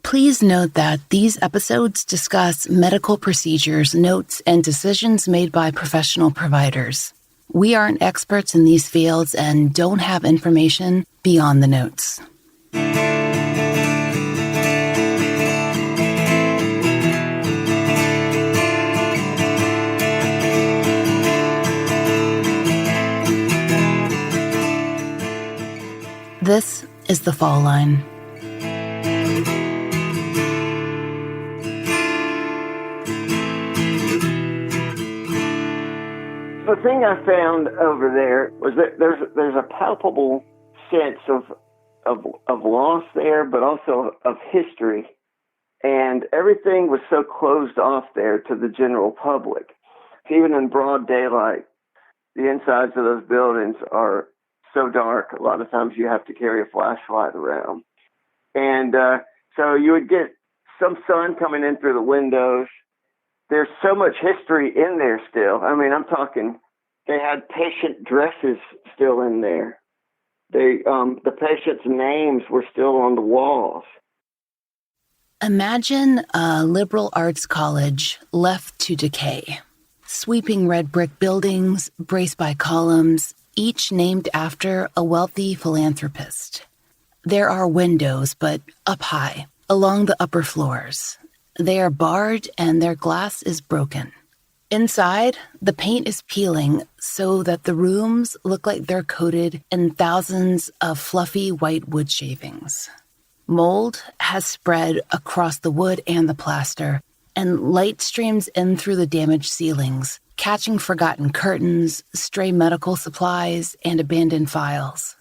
Please note that these episodes discuss medical procedures, notes, and decisions made by professional providers. We aren't experts in these fields and don't have information beyond the notes. This is The Fall Line. The thing I found over there was that there's a palpable sense of loss there, but also of history. And everything was so closed off there to the general public. Even in broad daylight, the insides of those buildings are so dark, a lot of times you have to carry a flashlight around. And so you would get some sun coming in through the windows. There's so much history in there still. I mean, I'm talking, they had patient dresses still in there. The patients' names were still on the walls. Imagine a liberal arts college left to decay. Sweeping red brick buildings, braced by columns, each named after a wealthy philanthropist. There are windows, but up high, along the upper floors. They are barred and their glass is broken. Inside, the paint is peeling so that the rooms look like they're coated in thousands of fluffy white wood shavings. Mold has spread across the wood and the plaster, and light streams in through the damaged ceilings, catching forgotten curtains, stray medical supplies, and abandoned files.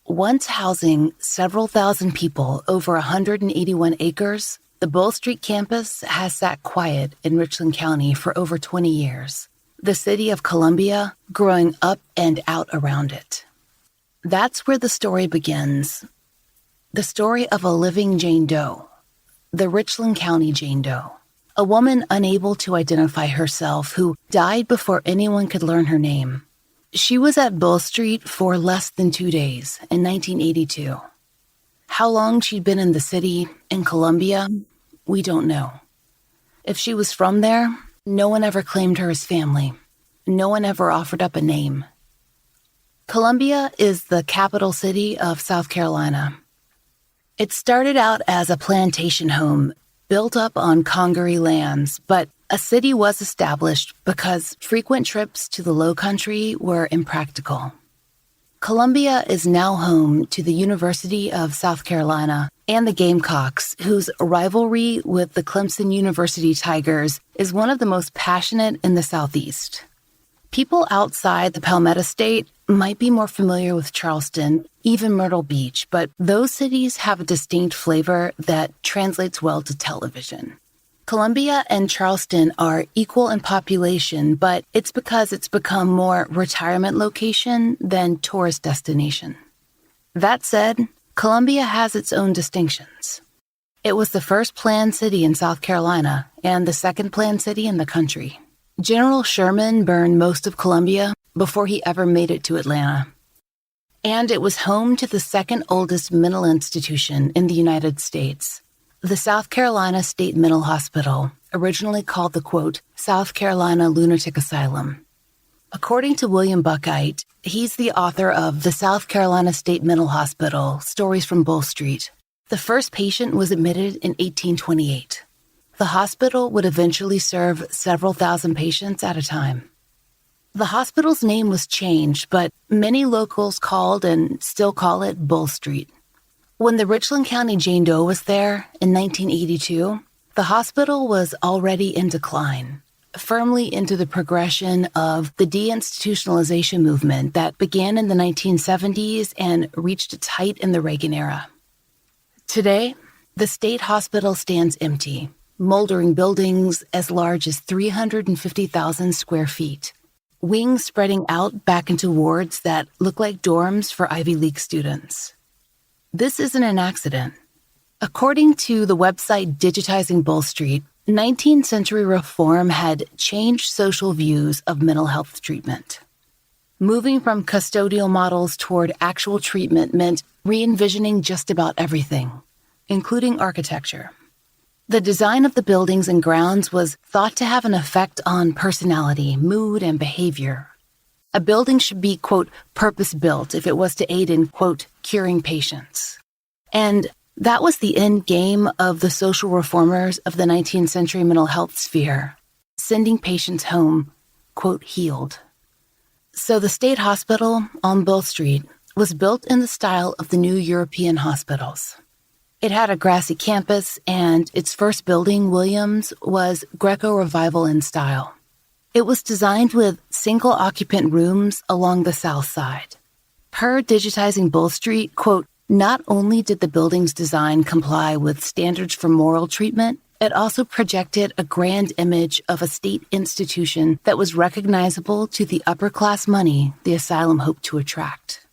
Once housing several thousand people over 181 acres, the Bull Street campus has sat quiet in Richland County for over 20 years, the city of Columbia growing up and out around it. That's where the story begins. The story of a living Jane Doe, the Richland County Jane Doe, a woman unable to identify herself who died before anyone could learn her name. She was at Bull Street for less than 2 days in 1982. How long she'd been in the city, in Columbia, we don't know. If she was from there, no one ever claimed her as family. No one ever offered up a name. Columbia is the capital city of South Carolina. It started out as a plantation home built up on Congaree lands, but a city was established because frequent trips to the Low Country were impractical. Columbia is now home to the University of South Carolina and the Gamecocks, whose rivalry with the Clemson University Tigers is one of the most passionate in the Southeast. People outside the Palmetto State might be more familiar with Charleston, even Myrtle Beach, but those cities have a distinct flavor that translates well to television. Columbia and Charleston are equal in population, but it's because it's become more retirement location than tourist destination. That said, Columbia has its own distinctions. It was the first planned city in South Carolina and the second planned city in the country. General Sherman burned most of Columbia before he ever made it to Atlanta. And it was home to the second oldest mental institution in the United States, the South Carolina State Mental Hospital, originally called the, quote, South Carolina Lunatic Asylum. According to William Buckheit, he's the author of The South Carolina State Mental Hospital, Stories from Bull Street. The first patient was admitted in 1828. The hospital would eventually serve several thousand patients at a time. The hospital's name was changed, but many locals called and still call it Bull Street. When the Richland County Jane Doe was there in 1982, the hospital was already in decline, firmly into the progression of the deinstitutionalization movement that began in the 1970s and reached its height in the Reagan era. Today, the state hospital stands empty, moldering buildings as large as 350,000 square feet, wings spreading out back into wards that look like dorms for Ivy League students. This isn't an accident. According to the website Digitizing Bull Street, 19th century reform had changed social views of mental health treatment. Moving from custodial models toward actual treatment meant re-envisioning just about everything. including architecture. The design of the buildings and grounds was thought to have an effect on personality, mood, and behavior. A building should be, quote, purpose-built if it was to aid in, quote, curing patients. And that was the end game of the social reformers of the 19th century mental health sphere, sending patients home, quote, healed. So the state hospital on Bull Street was built in the style of the new European hospitals. It had a grassy campus, and its first building, Williams, was Greco-Revival in style. It was designed with single-occupant rooms along the south side. Per Digitizing Bull Street, quote, not only did the building's design comply with standards for moral treatment, it also projected a grand image of a state institution that was recognizable to the upper-class money the asylum hoped to attract.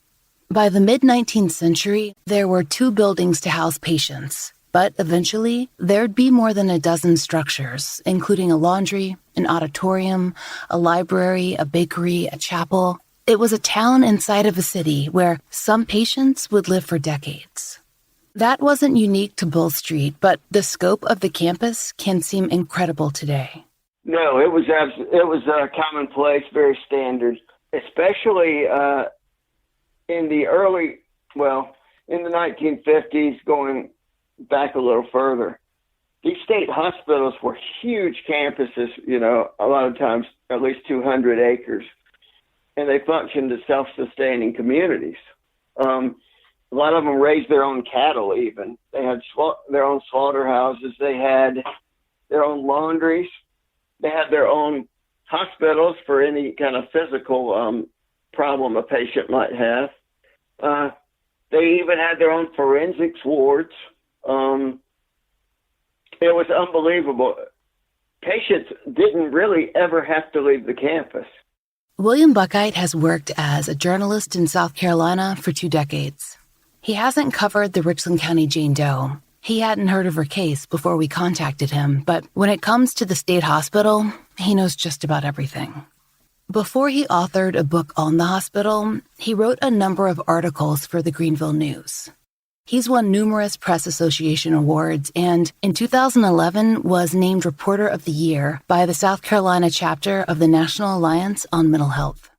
By the mid-19th century, there were 2 buildings to house patients, but eventually there'd be more than a dozen structures, including a laundry, an auditorium, a library, a bakery, a chapel. It was a town inside of a city where some patients would live for decades. That wasn't unique to Bull Street, but the scope of the campus can seem incredible today. No, it was commonplace, very standard, especially in the in the 1950s, going back a little further. These state hospitals were huge campuses, a lot of times at least 200 acres, and they functioned as self-sustaining communities. A lot of them raised their own cattle even. They had their own slaughterhouses. They had their own laundries. They had their own hospitals for any kind of physical problem a patient might have. They even had their own forensics wards. It was unbelievable. Patients didn't really ever have to leave the campus. William Buckite has worked as a journalist in South Carolina for 2 decades. He hasn't covered the Richland County Jane Doe. He hadn't heard of her case before we contacted him, but when it comes to the state hospital, he knows just about everything. Before he authored a book on the hospital, he wrote a number of articles for the Greenville News. He's won numerous Press Association awards and in 2011 was named Reporter of the Year by the South Carolina chapter of the National Alliance on Mental Health.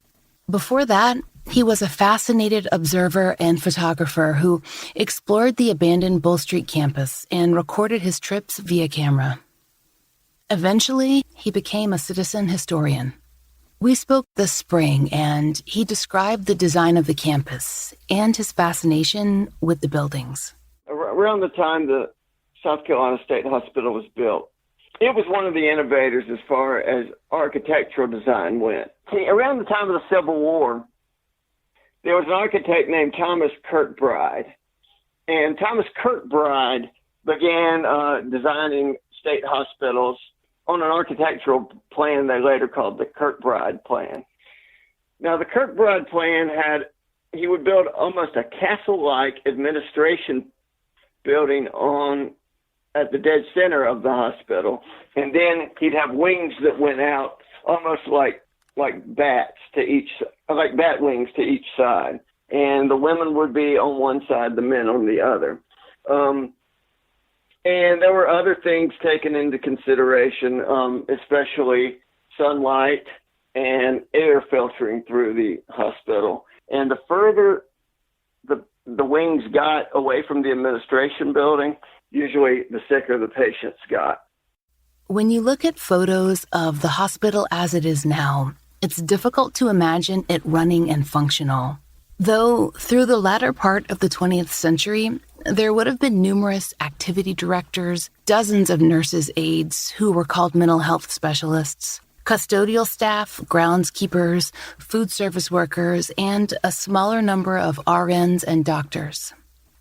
Before that, he was a fascinated observer and photographer who explored the abandoned Bull Street campus and recorded his trips via camera. Eventually, he became a citizen historian. We spoke this spring, and he described the design of the campus and his fascination with the buildings. Around the time the South Carolina State Hospital was built, it was one of the innovators as far as architectural design went. See, around the time of the Civil War, there was an architect named Thomas Kirkbride, and Thomas Kirkbride began designing state hospitals on an architectural plan they later called the Kirkbride Plan. Now, the Kirkbride Plan he would build almost a castle-like administration building at the dead center of the hospital, and then he'd have wings that went out almost like bat wings to each side, and the women would be on one side, the men on the other. And there were other things taken into consideration, especially sunlight and air filtering through the hospital. And the further the wings got away from the administration building, usually the sicker the patients got. When you look at photos of the hospital as it is now, it's difficult to imagine it running and functional. Though through the latter part of the 20th century, there would have been numerous activity directors, dozens of nurses' aides who were called mental health specialists, custodial staff, groundskeepers, food service workers, and a smaller number of RNs and doctors.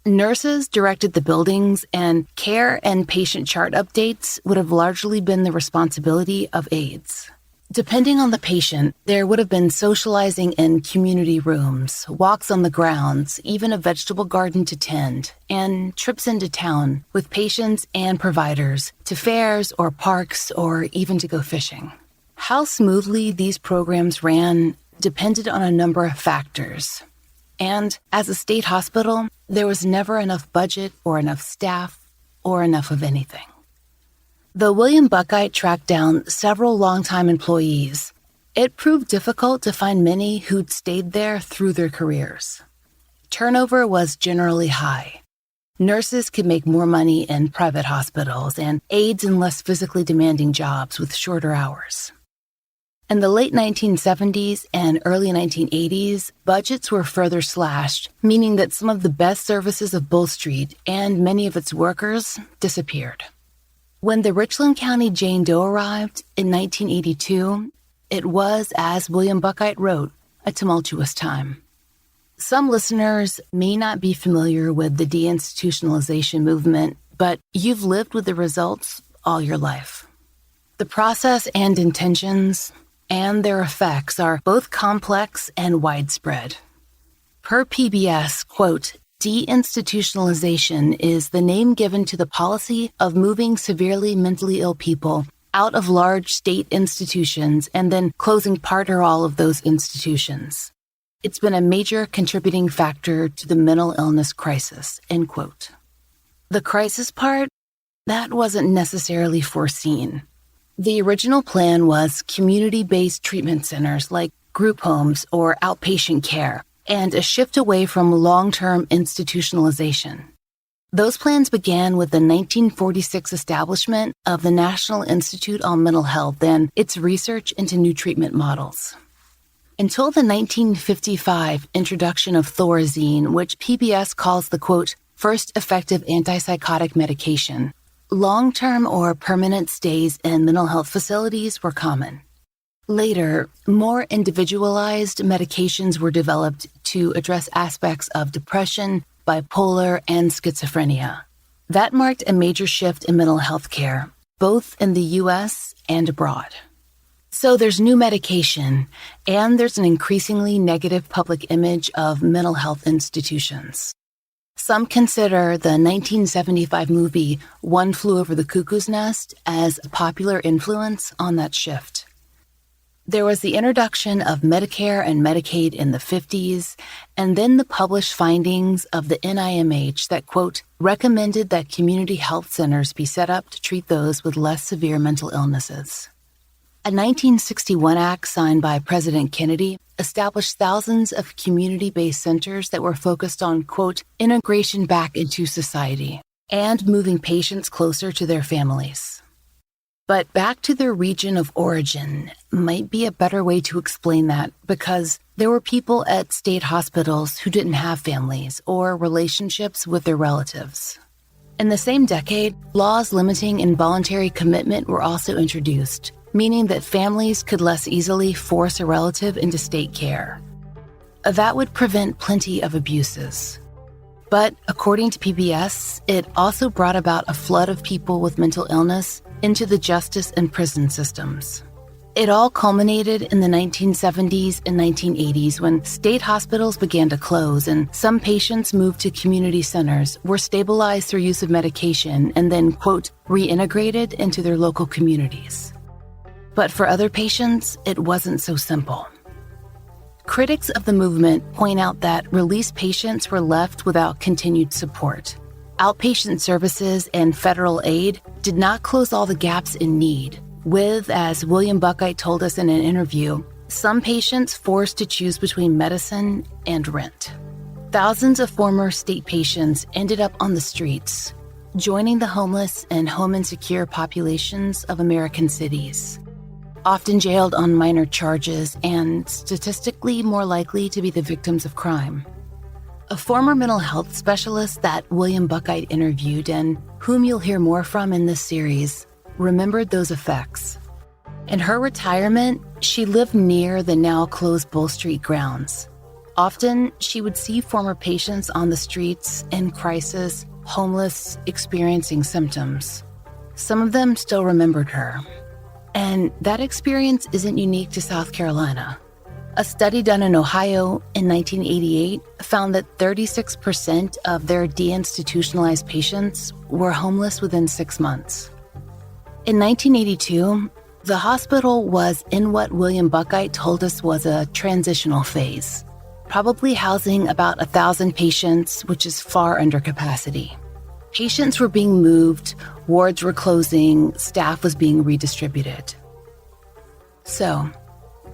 Nurses directed the buildings, and care and patient chart updates would have largely been the responsibility of aides. Depending on the patient, there would have been socializing in community rooms, walks on the grounds, even a vegetable garden to tend, and trips into town with patients and providers to fairs or parks or even to go fishing. How smoothly these programs ran depended on a number of factors. And as a state hospital, there was never enough budget or enough staff or enough of anything. Though William Buckeyt tracked down several longtime employees, it proved difficult to find many who'd stayed there through their careers. Turnover was generally high. Nurses could make more money in private hospitals and aides in less physically demanding jobs with shorter hours. In the late 1970s and early 1980s, budgets were further slashed, meaning that some of the best services of Bull Street and many of its workers disappeared. When the Richland County Jane Doe arrived in 1982, it was, as William Buckeyt wrote, a tumultuous time. Some listeners may not be familiar with the deinstitutionalization movement, but you've lived with the results all your life. The process and intentions and their effects are both complex and widespread. Per PBS, quote, deinstitutionalization is the name given to the policy of moving severely mentally ill people out of large state institutions and then closing part or all of those institutions. It's been a major contributing factor to the mental illness crisis, end quote. The crisis part, that wasn't necessarily foreseen. The original plan was community-based treatment centers like group homes or outpatient care, and a shift away from long-term institutionalization. Those plans began with the 1946 establishment of the National Institute on Mental Health and its research into new treatment models. Until the 1955 introduction of Thorazine, which PBS calls the, quote, first effective antipsychotic medication, long-term or permanent stays in mental health facilities were common. Later, more individualized medications were developed to address aspects of depression, bipolar, and schizophrenia. That marked a major shift in mental health care, both in the U.S. and abroad. So there's new medication, and there's an increasingly negative public image of mental health institutions. Some consider the 1975 movie One Flew Over the Cuckoo's Nest as a popular influence on that shift. There was the introduction of Medicare and Medicaid in the 50s, and then the published findings of the NIMH that, quote, recommended that community health centers be set up to treat those with less severe mental illnesses. A 1961 act signed by President Kennedy established thousands of community-based centers that were focused on, quote, integration back into society and moving patients closer to their families. But back to their region of origin might be a better way to explain that, because there were people at state hospitals who didn't have families or relationships with their relatives. In the same decade, laws limiting involuntary commitment were also introduced, meaning that families could less easily force a relative into state care. That would prevent plenty of abuses. But according to PBS, it also brought about a flood of people with mental illness into the justice and prison systems. It all culminated in the 1970s and 1980s when state hospitals began to close and some patients moved to community centers, were stabilized through use of medication, and then, quote, reintegrated into their local communities. But for other patients, it wasn't so simple. Critics of the movement point out that released patients were left without continued support. Outpatient services and federal aid did not close all the gaps in need, with, as William Buckeyt told us in an interview, some patients forced to choose between medicine and rent. Thousands of former state patients ended up on the streets, joining the homeless and home-insecure populations of American cities, often jailed on minor charges and statistically more likely to be the victims of crime. A former mental health specialist that William Buckeyt interviewed, and whom you'll hear more from in this series, remembered those effects. In her retirement, she lived near the now-closed Bull Street grounds. Often, she would see former patients on the streets, in crisis, homeless, experiencing symptoms. Some of them still remembered her. And that experience isn't unique to South Carolina. A study done in Ohio in 1988 found that 36% of their deinstitutionalized patients were homeless within 6 months. In 1982, the hospital was in what William Buckeyt told us was a transitional phase, probably housing about 1,000 patients, which is far under capacity. Patients were being moved, wards were closing, staff was being redistributed. So,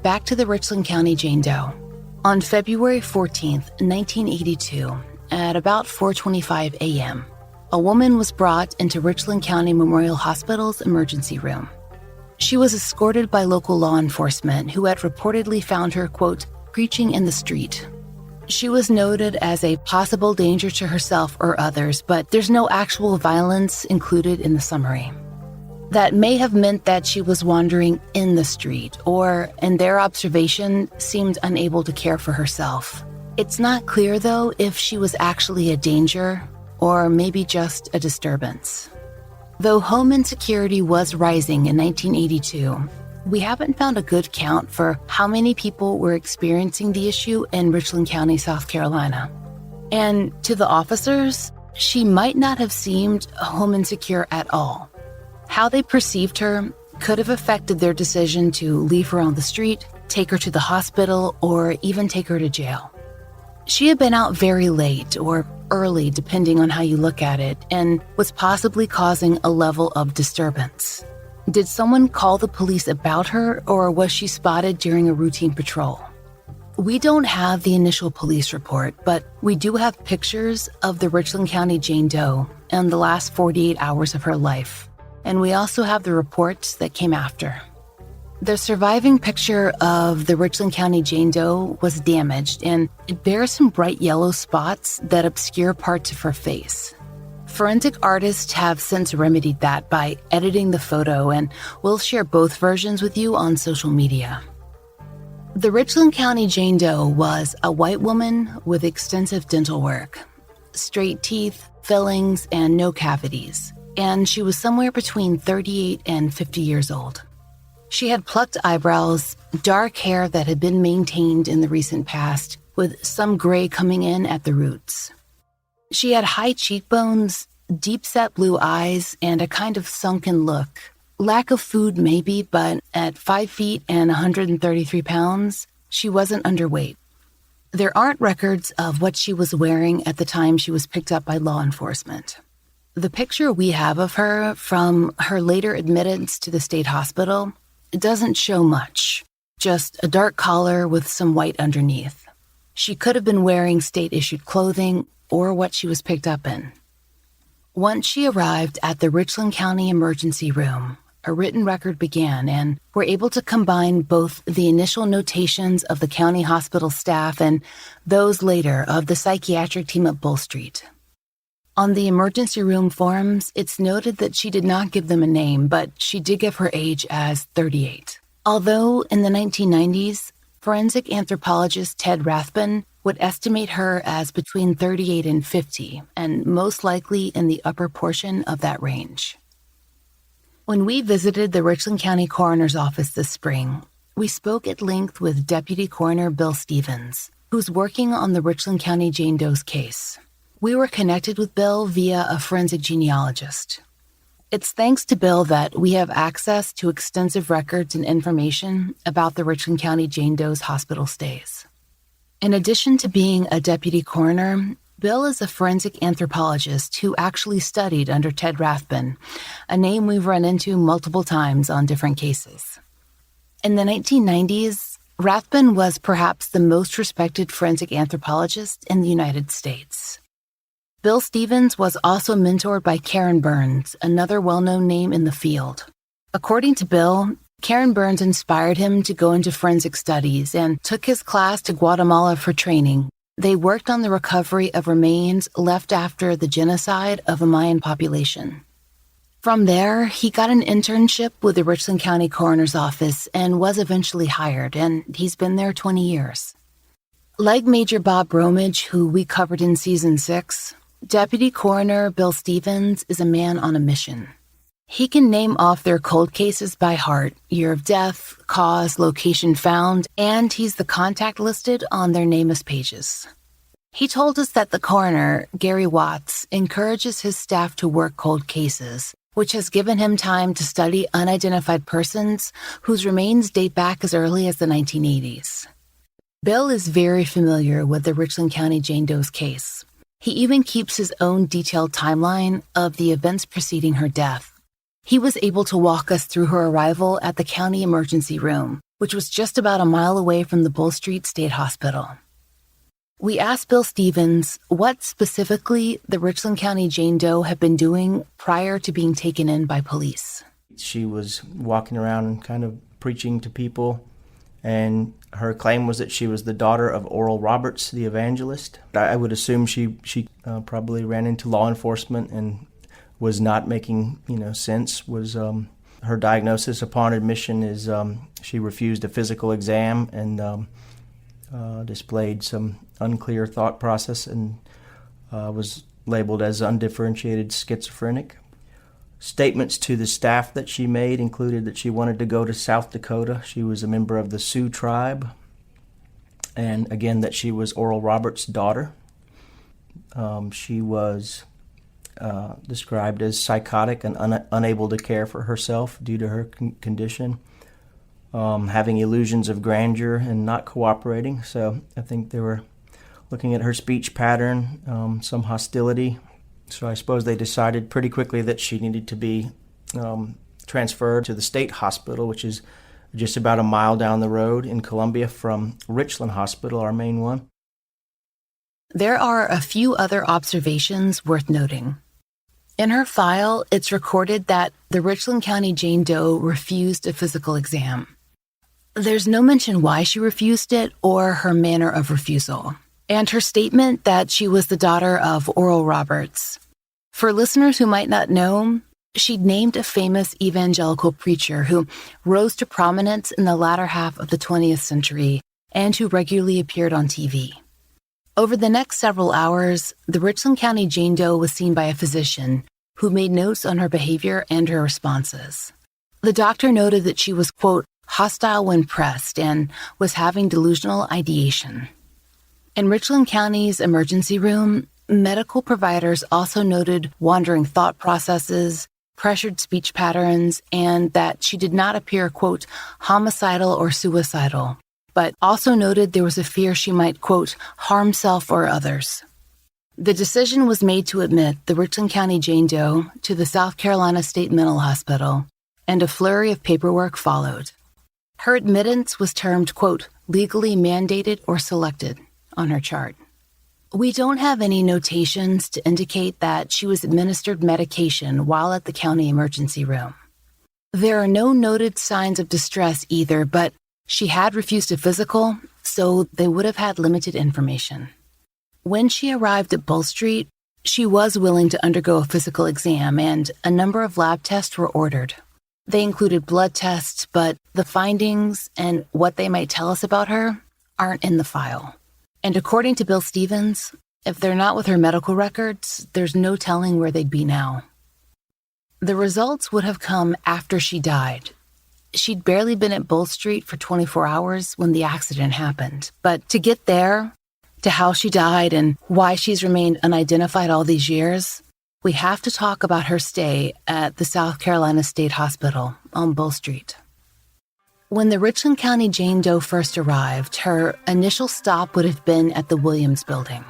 back to the Richland County Jane Doe. On February 14th, 1982, at about 4:25 a.m., a woman was brought into Richland County Memorial Hospital's emergency room. She was escorted by local law enforcement who had reportedly found her, quote, preaching in the street. She was noted as a possible danger to herself or others, but there's no actual violence included in the summary. That may have meant that she was wandering in the street or, in their observation, seemed unable to care for herself. It's not clear, though, if she was actually a danger or maybe just a disturbance. Though home insecurity was rising in 1982, we haven't found a good count for how many people were experiencing the issue in Richland County, South Carolina. And to the officers, she might not have seemed home insecure at all. How they perceived her could have affected their decision to leave her on the street, take her to the hospital, or even take her to jail. She had been out very late or early, depending on how you look at it, and was possibly causing a level of disturbance. Did someone call the police about her, or was she spotted during a routine patrol? We don't have the initial police report, but we do have pictures of the Richland County Jane Doe and the last 48 hours of her life. And we also have the reports that came after. The surviving picture of the Richland County Jane Doe was damaged, and it bears some bright yellow spots that obscure parts of her face. Forensic artists have since remedied that by editing the photo, and we'll share both versions with you on social media. The Richland County Jane Doe was a white woman with extensive dental work, straight teeth, fillings, and no cavities, and she was somewhere between 38 and 50 years old. She had plucked eyebrows, dark hair that had been maintained in the recent past, with some gray coming in at the roots. She had high cheekbones, deep-set blue eyes, and a kind of sunken look. Lack of food maybe, but at 5 feet and 133 pounds, she wasn't underweight. There aren't records of what she was wearing at the time she was picked up by law enforcement. The picture we have of her from her later admittance to the state hospital doesn't show much, just a dark collar with some white underneath. She could have been wearing state-issued clothing or what she was picked up in. Once she arrived at the Richland County Emergency Room, a written record began, and we're able to combine both the initial notations of the county hospital staff and those later of the psychiatric team at Bull Street. On the emergency room forms, it's noted that she did not give them a name, but she did give her age as 38. Although in the 1990s, forensic anthropologist Ted Rathbun would estimate her as between 38 and 50, and most likely in the upper portion of that range. When we visited the Richland County Coroner's Office this spring, we spoke at length with Deputy Coroner Bill Stevens, who's working on the Richland County Jane Doe's case. We were connected with Bill via a forensic genealogist. It's thanks to Bill that we have access to extensive records and information about the Richland County Jane Doe's hospital stays. In addition to being a deputy coroner, Bill is a forensic anthropologist who actually studied under Ted Rathbun, a name we've run into multiple times on different cases. In the 1990s, Rathbun was perhaps the most respected forensic anthropologist in the United States. Bill Stevens was also mentored by Karen Burns, another well-known name in the field. According to Bill, Karen Burns inspired him to go into forensic studies and took his class to Guatemala for training. They worked on the recovery of remains left after the genocide of a Mayan population. From there, he got an internship with the Richland County Coroner's Office and was eventually hired, and he's been there 20 years. Like Major Bob Bromage, who we covered in Season 6, Deputy Coroner Bill Stevens is a man on a mission. He can name off their cold cases by heart, year of death, cause, location found, and he's the contact listed on their NamUs pages. He told us that the coroner, Gary Watts, encourages his staff to work cold cases, which has given him time to study unidentified persons whose remains date back as early as the 1980s. Bill is very familiar with the Richland County Jane Doe's case. He even keeps his own detailed timeline of the events preceding her death. He was able to walk us through her arrival at the county emergency room, which was just about a mile away from the Bull Street State Hospital. We asked Bill Stevens what specifically the Richland County Jane Doe had been doing prior to being taken in by police. She was walking around and kind of preaching to people, and her claim was that she was the daughter of Oral Roberts, the evangelist. I would assume she probably ran into law enforcement and was not making sense. Was her diagnosis upon admission is she refused a physical exam and displayed some unclear thought process and was labeled as undifferentiated schizophrenic. Statements to the staff that she made included that she wanted to go to South Dakota. She was a member of the Sioux tribe, and again that she was Oral Roberts' daughter. She was described as psychotic and unable to care for herself due to her condition, having illusions of grandeur and not cooperating. So I think they were looking at her speech pattern, some hostility. So I suppose they decided pretty quickly that she needed to be transferred to the state hospital, which is just about a mile down the road in Columbia from Richland Hospital, our main one. There are a few other observations worth noting. In her file, it's recorded that the Richland County Jane Doe refused a physical exam. There's no mention why she refused it or her manner of refusal, and her statement that she was the daughter of Oral Roberts. For listeners who might not know, she'd named a famous evangelical preacher who rose to prominence in the latter half of the 20th century and who regularly appeared on TV. Over the next several hours, the Richland County Jane Doe was seen by a physician who made notes on her behavior and her responses. The doctor noted that she was, quote, hostile when pressed and was having delusional ideation. In Richland County's emergency room, medical providers also noted wandering thought processes, pressured speech patterns, and that she did not appear, quote, homicidal or suicidal, but also noted there was a fear she might, quote, harm self or others. The decision was made to admit the Richland County Jane Doe to the South Carolina State Mental Hospital, and a flurry of paperwork followed. Her admittance was termed, quote, legally mandated or selected on her chart. We don't have any notations to indicate that she was administered medication while at the county emergency room. There are no noted signs of distress either, but she had refused a physical, so they would have had limited information. When she arrived at Bull Street, she was willing to undergo a physical exam, and a number of lab tests were ordered. They included blood tests, but the findings and what they might tell us about her aren't in the file. And according to Bill Stevens, if they're not with her medical records, there's no telling where they'd be now. The results would have come after she died. She'd barely been at Bull Street for 24 hours when the accident happened. But to get there, to how she died and why she's remained unidentified all these years, we have to talk about her stay at the South Carolina State Hospital on Bull Street. When the Richland County Jane Doe first arrived, her initial stop would have been at the Williams Building.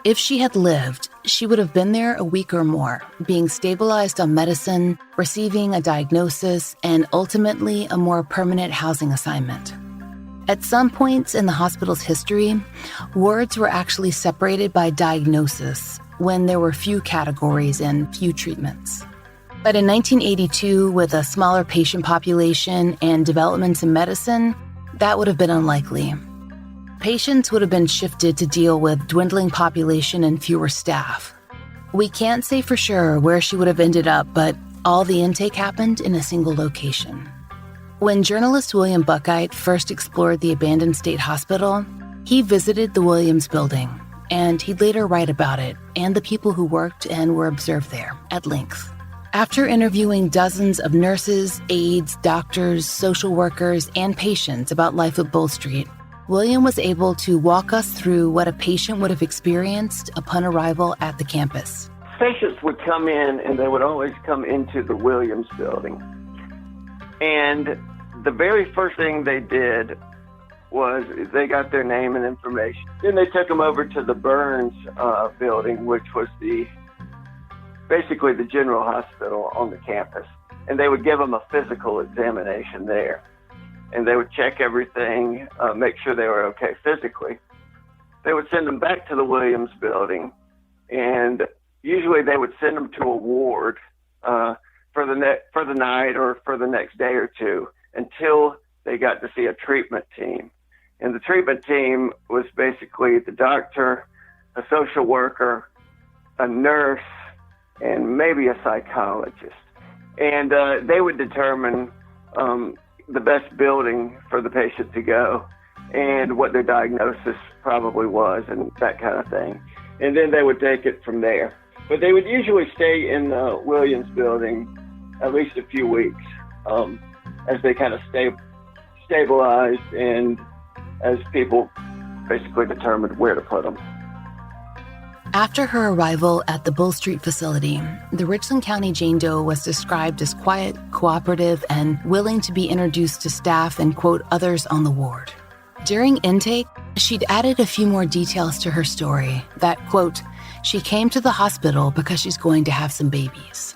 If she had lived, she would have been there a week or more, being stabilized on medicine, receiving a diagnosis, and ultimately a more permanent housing assignment. At some points in the hospital's history, wards were actually separated by diagnosis when there were few categories and few treatments. But in 1982, with a smaller patient population and developments in medicine, that would have been unlikely. Patients would have been shifted to deal with dwindling population and fewer staff. We can't say for sure where she would have ended up, but all the intake happened in a single location. When journalist William Buckite first explored the abandoned state hospital, he visited the Williams Building, and he'd later write about it and the people who worked and were observed there at length. After interviewing dozens of nurses, aides, doctors, social workers, and patients about life at Bull Street, William was able to walk us through what a patient would have experienced upon arrival at the campus. Patients would come in, and they would always come into the Williams Building. And the very first thing they did was they got their name and information. Then they took them over to the Burns building, which was basically the general hospital on the campus. And they would give them a physical examination there. And they would check everything, make sure they were okay physically. They would send them back to the Williams building, and usually they would send them to a ward for the night or for the next day or two until they got to see a treatment team. And the treatment team was basically the doctor, a social worker, a nurse, and maybe a psychologist. And they would determine the best building for the patient to go and what their diagnosis probably was and that kind of thing. And then they would take it from there. But they would usually stay in the Williams building at least a few weeks as they kind of stabilized and as people basically determined where to put them. After her arrival at the Bull Street facility, the Richland County Jane Doe was described as quiet, cooperative, and willing to be introduced to staff and, quote, others on the ward. During intake, she'd added a few more details to her story that, quote, she came to the hospital because she's going to have some babies.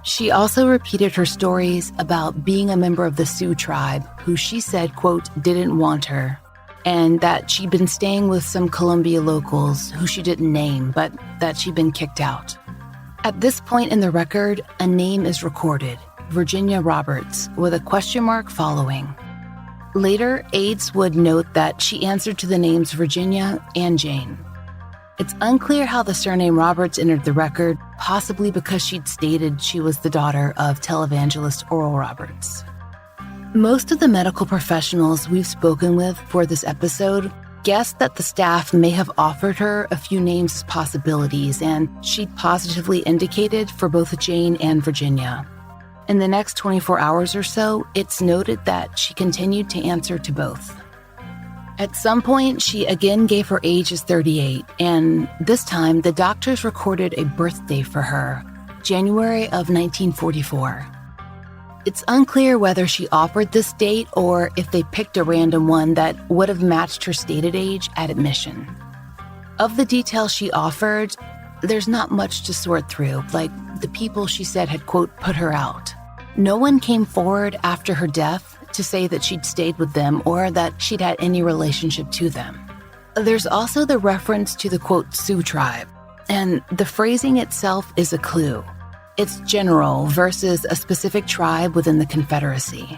She also repeated her stories about being a member of the Sioux tribe who she said, quote, didn't want her, and that she'd been staying with some Columbia locals who she didn't name, but that she'd been kicked out. At this point in the record, a name is recorded, Virginia Roberts, with a question mark following. Later, aides would note that she answered to the names Virginia and Jane. It's unclear how the surname Roberts entered the record, possibly because she'd stated she was the daughter of televangelist Oral Roberts. Most of the medical professionals we've spoken with for this episode guessed that the staff may have offered her a few names as possibilities, and she'd positively indicated for both Jane and Virginia. In the next 24 hours or so, it's noted that she continued to answer to both. At some point, she again gave her age as 38, and this time the doctors recorded a birthday for her, January of 1944. It's unclear whether she offered this date or if they picked a random one that would have matched her stated age at admission. Of the details she offered, there's not much to sort through, like the people she said had, quote, put her out. No one came forward after her death to say that she'd stayed with them or that she'd had any relationship to them. There's also the reference to the, quote, Sioux tribe, and the phrasing itself is a clue. It's general versus a specific tribe within the Confederacy.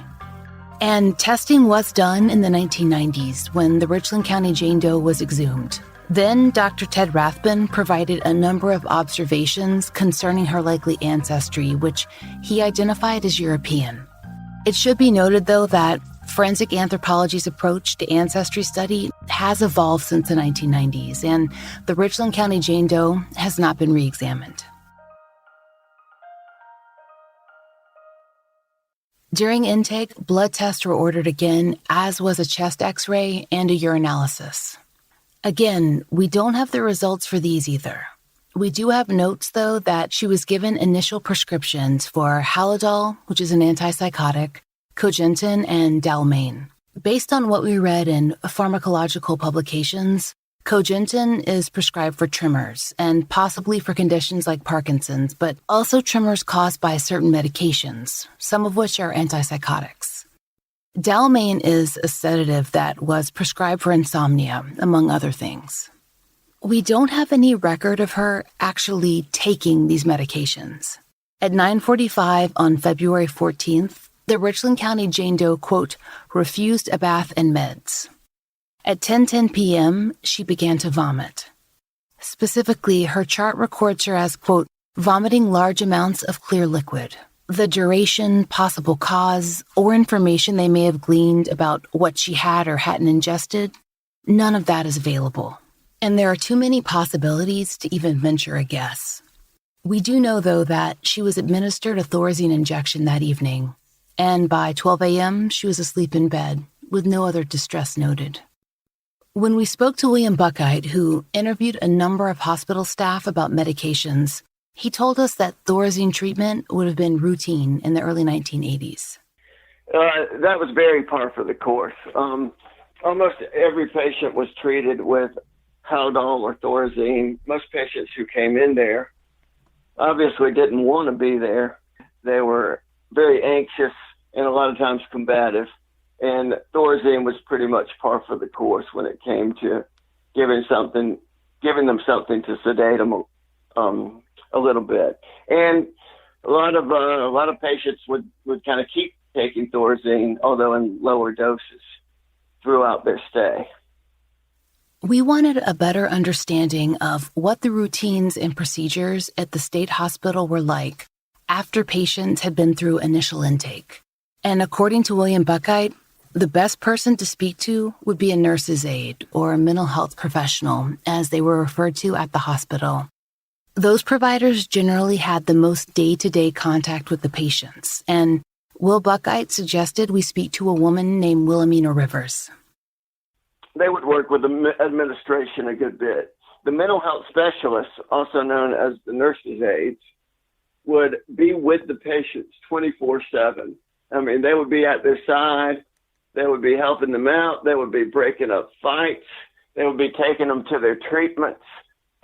And testing was done in the 1990s when the Richland County Jane Doe was exhumed. Then Dr. Ted Rathbun provided a number of observations concerning her likely ancestry, which he identified as European. It should be noted, though, that forensic anthropology's approach to ancestry study has evolved since the 1990s, and the Richland County Jane Doe has not been re-examined. During intake, blood tests were ordered again, as was a chest x-ray and a urinalysis. Again, we don't have the results for these either. We do have notes, though, that she was given initial prescriptions for Halidol, which is an antipsychotic, Cogentin, and Dalmane. Based on what we read in pharmacological publications, Cogentin is prescribed for tremors and possibly for conditions like Parkinson's, but also tremors caused by certain medications, some of which are antipsychotics. Dalmane is a sedative that was prescribed for insomnia, among other things. We don't have any record of her actually taking these medications. At 9:45 on February 14th, the Richland County Jane Doe, quote, refused a bath and meds. At 10:10 p.m., she began to vomit. Specifically, her chart records her as, quote, vomiting large amounts of clear liquid. The duration, possible cause, or information they may have gleaned about what she had or hadn't ingested, none of that is available. And there are too many possibilities to even venture a guess. We do know, though, that she was administered a Thorazine injection that evening, and by 12 a.m., she was asleep in bed, with no other distress noted. When we spoke to William Buckite, who interviewed a number of hospital staff about medications, he told us that Thorazine treatment would have been routine in the early 1980s. That was very par for the course. almost every patient was treated with Haldol or Thorazine. Most patients who came in there obviously didn't want to be there. They were very anxious and a lot of times combative. And Thorazine was pretty much par for the course when it came to giving them something to sedate them a little bit. And a lot of patients would kind of keep taking Thorazine, although in lower doses, throughout their stay. We wanted a better understanding of what the routines and procedures at the state hospital were like after patients had been through initial intake. And according to William Buckheit, the best person to speak to would be a nurse's aide or a mental health professional, as they were referred to at the hospital. Those providers generally had the most day-to-day contact with the patients, and Will Buckheit suggested we speak to a woman named Wilhelmina Rivers. They would work with the administration a good bit. The mental health specialists, also known as the nurses' aides, would be with the patients 24/7. I mean, they would be at their side. They would be helping them out. They would be breaking up fights. They would be taking them to their treatments,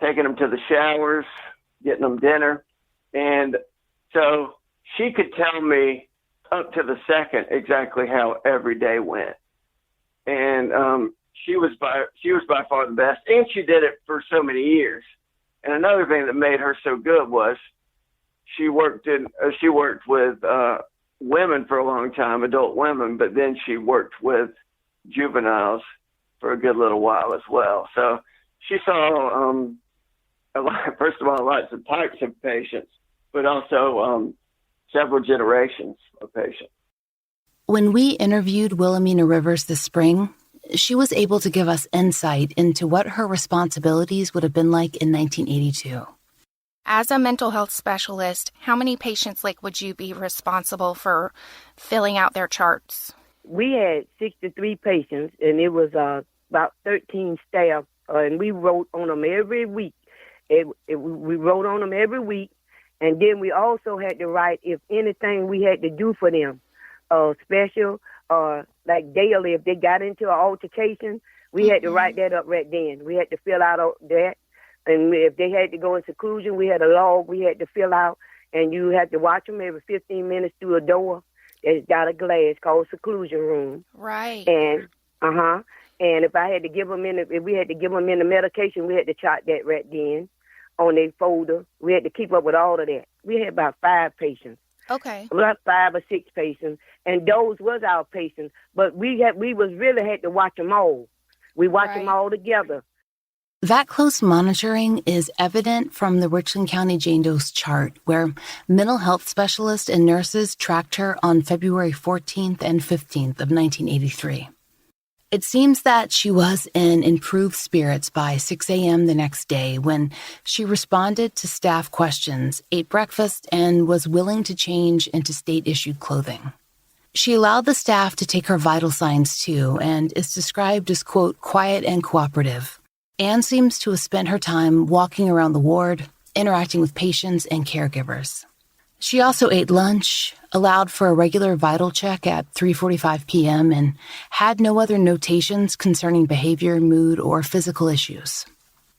taking them to the showers, getting them dinner. And so she could tell me up to the second exactly how every day went. And she was by far the best, and she did it for so many years. And another thing that made her so good was she worked with women for a long time, adult women, but then she worked with juveniles for a good little while as well. So she saw first of all, lots of types of patients, but also several generations of patients. When we interviewed Wilhelmina Rivers this spring, she was able to give us insight into what her responsibilities would have been like in 1982. As a mental health specialist, how many patients would you be responsible for filling out their charts? We had 63 patients, and it was about 13 staff, and we wrote on them every week. We wrote on them every week, and then we also had to write if anything we had to do for them, special or like daily. If they got into an altercation, we had to write that up right then. We had to fill out that. And if they had to go in seclusion, we had a log we had to fill out, and you had to watch them every 15 minutes through a door that's got a glass called seclusion room. Right. And and if I had to give them if we had to give them in the medication, we had to chart that right then on their folder. We had to keep up with all of that. We had about 5 patients. Okay. About 5 or 6 patients, and those was our patients. But we had to watch them all. We watched them all together. That close monitoring is evident from the Richland County Jane Doe's chart, where mental health specialists and nurses tracked her on February 14th and 15th of 1983. It seems that she was in improved spirits by 6 a.m. the next day when she responded to staff questions, ate breakfast, and was willing to change into state-issued clothing. She allowed the staff to take her vital signs too, and is described as, quote, quiet and cooperative. Anne seems to have spent her time walking around the ward, interacting with patients and caregivers. She also ate lunch, allowed for a regular vital check at 3:45 p.m., and had no other notations concerning behavior, mood, or physical issues.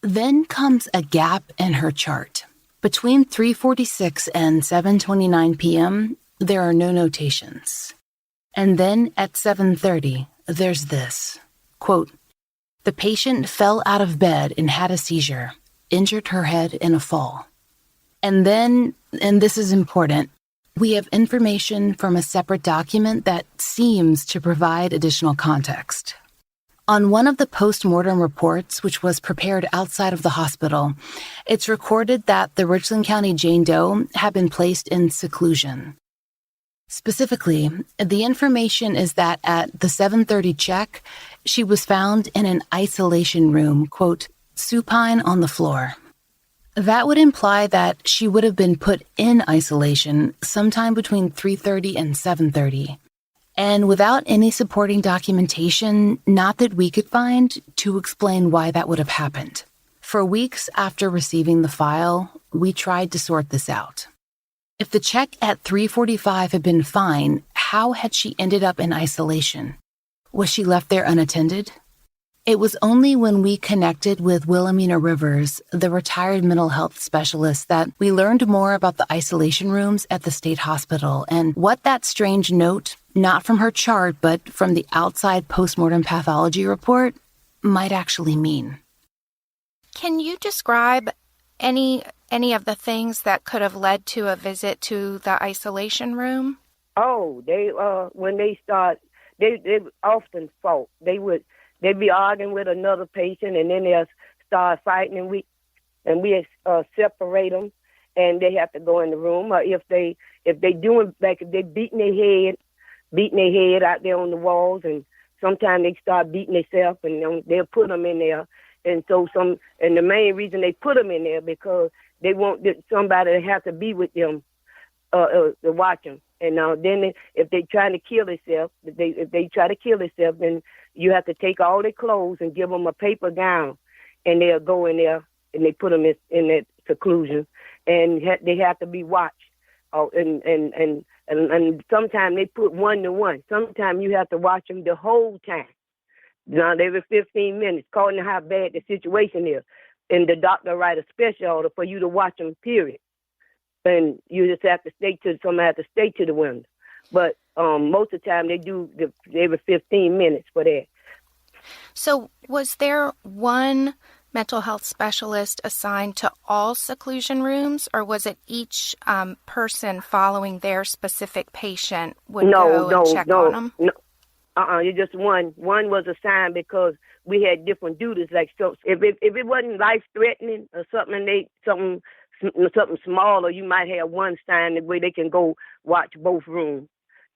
Then comes a gap in her chart. Between 3:46 and 7:29 p.m., there are no notations. And then at 7:30, there's this, quote, "The patient fell out of bed and had a seizure, injured her head in a fall." And then, and this is important, we have information from a separate document that seems to provide additional context. On one of the post-mortem reports, which was prepared outside of the hospital, it's recorded that the Richland County Jane Doe had been placed in seclusion. Specifically, the information is that at the 7:30 check, she was found in an isolation room, quote, supine on the floor. That would imply that she would have been put in isolation sometime between 3:30 and 7:30. And without any supporting documentation, not that we could find, to explain why that would have happened. For weeks after receiving the file, we tried to sort this out. If the check at 3:45 had been fine, how had she ended up in isolation? Was she left there unattended? It was only when we connected with Wilhelmina Rivers, the retired mental health specialist, that we learned more about the isolation rooms at the state hospital and what that strange note, not from her chart, but from the outside postmortem pathology report, might actually mean. Can you describe any of the things that could have led to a visit to the isolation room? Oh, they when they start, they often fought. They'd be arguing with another patient, and then they'll start fighting, and we separate them, and they have to go in the room. Or if they doing, like, if they beating their head out there on the walls, and sometimes they start beating themselves, and they'll put them in there. And so the main reason they put them in there because they want somebody to have to be with them to watch them. And then if they trying to kill themselves, if they try to kill themselves, then you have to take all their clothes and give them a paper gown, and they'll go in there and they put them in that seclusion, and they have to be watched. Oh, and sometimes they put 1-to-1. Sometimes you have to watch them the whole time. Now, every 15 minutes, according to how bad the situation is. And the doctor write a special order for you to watch them, period. And you just have to somebody have to stay to the window. But most of the time they do every 15 minutes for that. So was there one mental health specialist assigned to all seclusion rooms, or was it each person following their specific patient would go and check on them? No. You just one. One was assigned because we had different duties. Like, so if it wasn't life threatening or something smaller, you might have one assigned where they can go watch both rooms.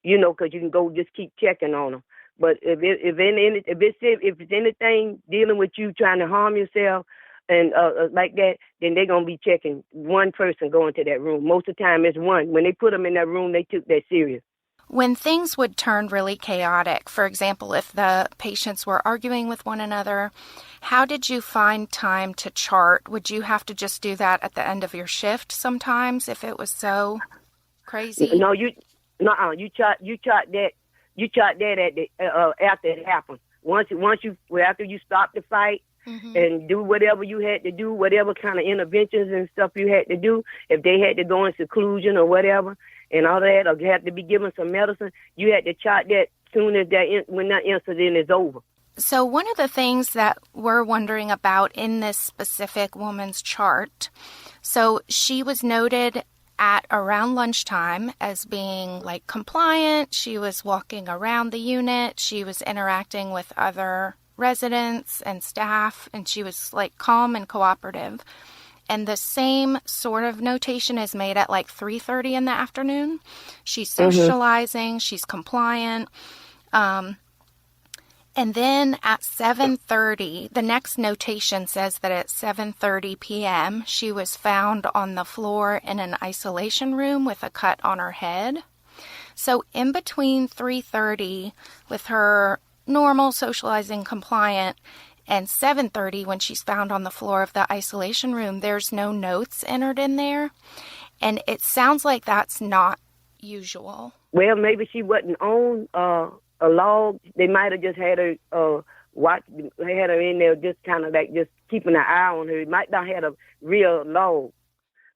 Because you can go just keep checking on them. But if it's anything dealing with you trying to harm yourself and like that, then they're gonna be checking one person going to that room. Most of the time, it's one. When they put them in that room, they took that serious. When things would turn really chaotic, for example, if the patients were arguing with one another, how did you find time to chart? Would you have to just do that at the end of your shift sometimes if it was so crazy? No, you chart that at the after it happened. After you stop the fight, mm-hmm. and do whatever you had to do, whatever kind of interventions and stuff you had to do, if they had to go in seclusion or whatever, and all that, or had to be given some medicine, you had to chart that soon as when that incident is over. So one of the things that we're wondering about in this specific woman's chart, so she was noted at around lunchtime as being like compliant. She was walking around the unit. She was interacting with other residents and staff, and she was like calm and cooperative. And the same sort of notation is made at like 3:30 in the afternoon. She's socializing, she's compliant. And then at 7:30, the next notation says that at 7:30 p.m., she was found on the floor in an isolation room with a cut on her head. So in between 3:30 with her normal socializing compliant and 7:30 when she's found on the floor of the isolation room, there's no notes entered in there. And it sounds like that's not usual. Well, maybe she wasn't on a log. They might have just had her had her in there just kind of like just keeping an eye on her. Might not have a real log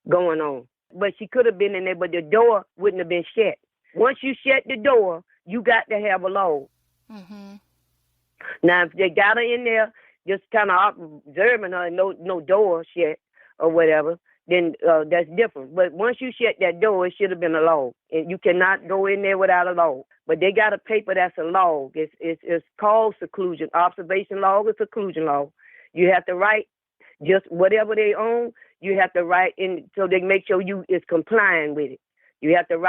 going on. But she could have been in there, but the door wouldn't have been shut. Once you shut the door, you got to have a log. Mm-hmm. Now, if they got her in there just kind of observing her and no door shut or whatever, then that's different. But once you shut that door, it should have been a log. And you cannot go in there without a log. But they got a paper that's a log. It's called seclusion. Observation log or seclusion log. You have to write just whatever they own. You have to write in so they make sure you is complying with it. You have to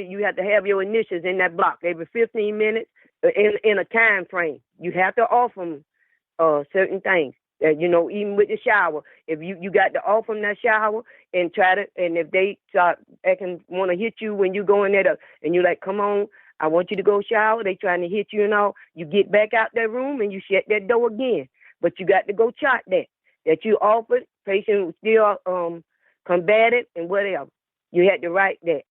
you have to have your initials in that block every 15 minutes in a time frame. You have to offer them certain things. Even with the shower, if you got to offer them that shower and and if they start want to hit you when you go in there and you're like, come on, I want you to go shower, they trying to hit you and all, you get back out that room and you shut that door again. But you got to go chart that you offered, patient still combated and whatever. You had to write that.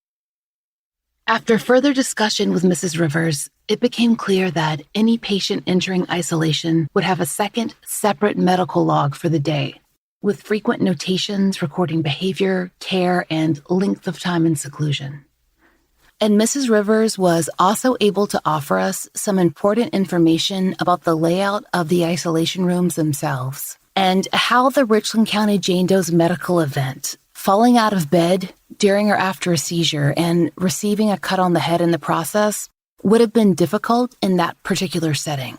After further discussion with Mrs. Rivers, it became clear that any patient entering isolation would have a second, separate medical log for the day, with frequent notations recording behavior, care, and length of time in seclusion. And Mrs. Rivers was also able to offer us some important information about the layout of the isolation rooms themselves and how the Richland County Jane Doe's medical event, falling out of bed during or after a seizure and receiving a cut on the head in the process, would have been difficult in that particular setting.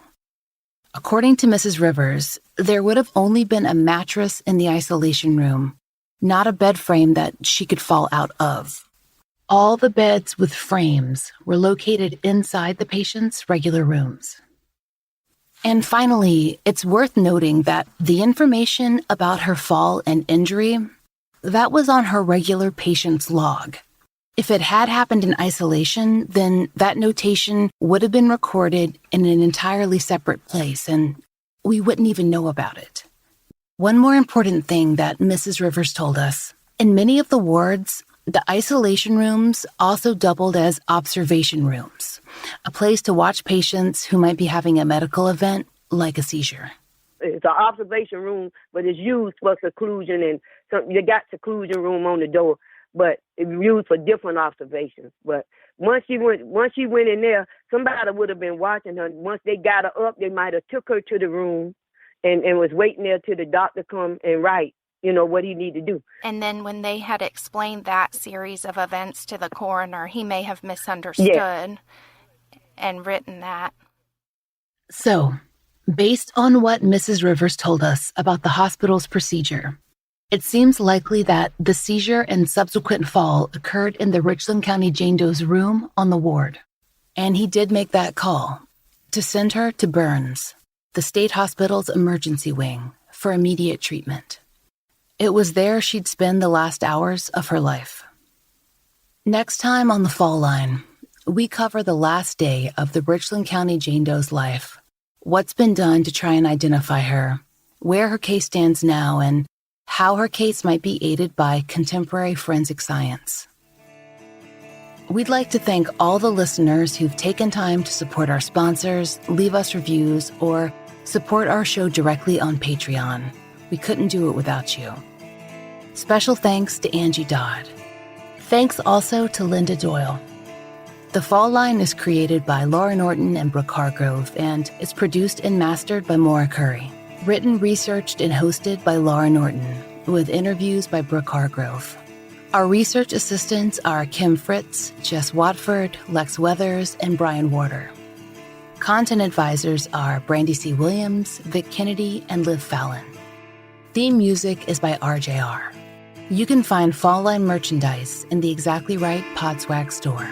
According to Mrs. Rivers, there would have only been a mattress in the isolation room, not a bed frame that she could fall out of. All the beds with frames were located inside the patient's regular rooms. And finally, it's worth noting that the information about her fall and injury, that was on her regular patient's log. If it had happened in isolation, then that notation would have been recorded in an entirely separate place, and we wouldn't even know about it. One more important thing that Mrs. Rivers told us, in many of the wards, the isolation rooms also doubled as observation rooms, a place to watch patients who might be having a medical event like a seizure. It's an observation room, but it's used for seclusion, and you got seclusion room on the door, but it's used for different observations. But once she went in there, somebody would have been watching her. Once they got her up, they might have took her to the room and was waiting there till the doctor come and write, what he need to do. And then when they had explained that series of events to the coroner, he may have misunderstood and written that. So, based on what Mrs. Rivers told us about the hospital's procedure, it seems likely that the seizure and subsequent fall occurred in the Richland County Jane Doe's room on the ward. And he did make that call to send her to Burns, the state hospital's emergency wing, for immediate treatment. It was there she'd spend the last hours of her life. Next time on The Fall Line, we cover the last day of the Richland County Jane Doe's life, what's been done to try and identify her, where her case stands now, and how her case might be aided by contemporary forensic science. We'd like to thank all the listeners who've taken time to support our sponsors, leave us reviews, or support our show directly on Patreon. We couldn't do it without you. Special thanks to Angie Dodd. Thanks also to Linda Doyle. The Fall Line is created by Laura Norton and Brooke Hargrove and is produced and mastered by Maura Curry. Written, researched, and hosted by Laura Norton, with interviews by Brooke Hargrove. Our research assistants are Kim Fritz, Jess Watford, Lex Weathers, and Brian Warder. Content advisors are Brandy C. Williams, Vic Kennedy, and Liv Fallon. Theme music is by RJR. You can find Fall Line merchandise in the Exactly Right Podswag store.